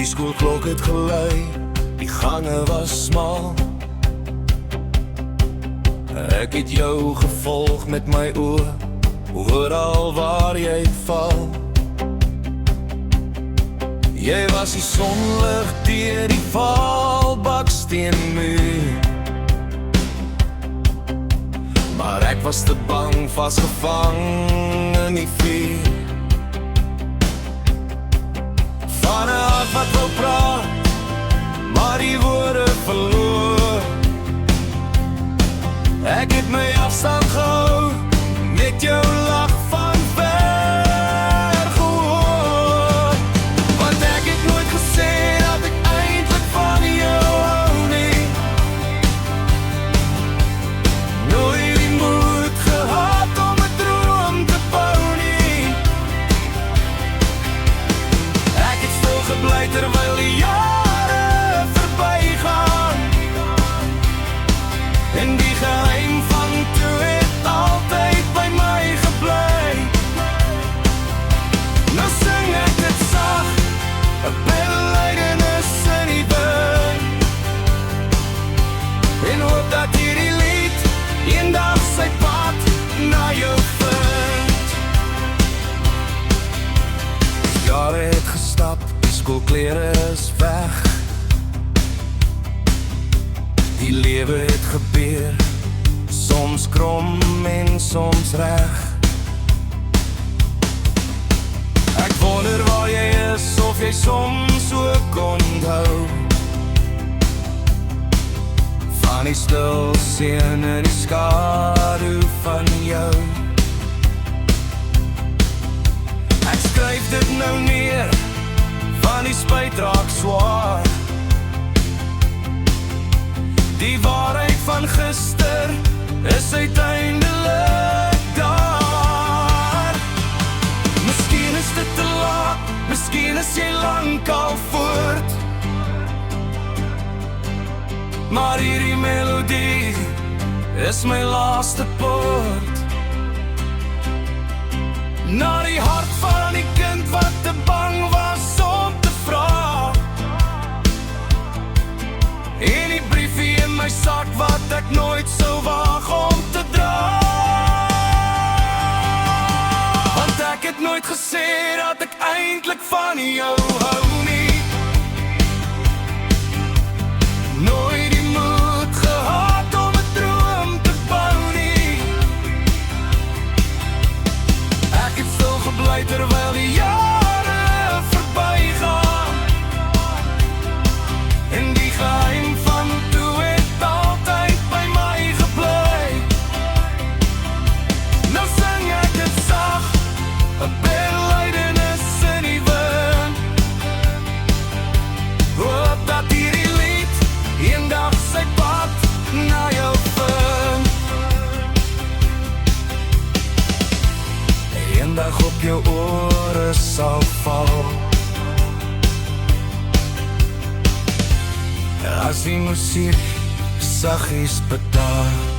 Die skoolklok het gelui, die gange was smal. Ek het jou gevolg met my oë, oral waar jy val. Jy was die sonlig deur die valbaksteenmuur, maar ek was te bang, vasgevang in die vuur. Van 'n hart wat wil praat, maar die woorde verloor. Ek het my afstand gehou, met jou lach van ver gehoor. Want ek het nooit gesê dat ek eindelijk van jou hou nie. Nooit die moed gehad om 'n droom te bou nie. Ek het stil gebly terwyl die jare verbygaan, en die geheim van toe het altyd by my gebly. Nou sing ek dit sag, 'n belydenis in die wind, en hoop dat hierdie lied eendag sy pad na jou vind. Jare het gestap, die skoolklere is weg. Die lewe het gebeur, soms krom en soms reg. Ek wonder waar jy is, of jy soms ook onthou van die stil seën in die skadu van jou. Ek skryf dit nou neer, van die spyt raak swaar. Die waarheid van gister is uiteindelik daar. Miskien is dit te laat, miskien is jy lang al voort, maar hierdie melodie is my laaste poort. Na die hart van die kind wat te bang was om te vra, en die briefie in my sak wat ek nooit sou waag om te dra. Want ek het nooit gesê dat ek eintlik van jou hou nie. Nooit die moed gehad om 'n droom te bou nie. Ek het stil gebly terwyl die jare verbygaan, en die geheim van toe het altyd by my gebly. Nou sing ek dit sag, 'n belydenis in die wind, hoop dat hierdie lied eendag sy pad na jou vind. Eendag op jou ore sal val, as die musiek saggies bedaar.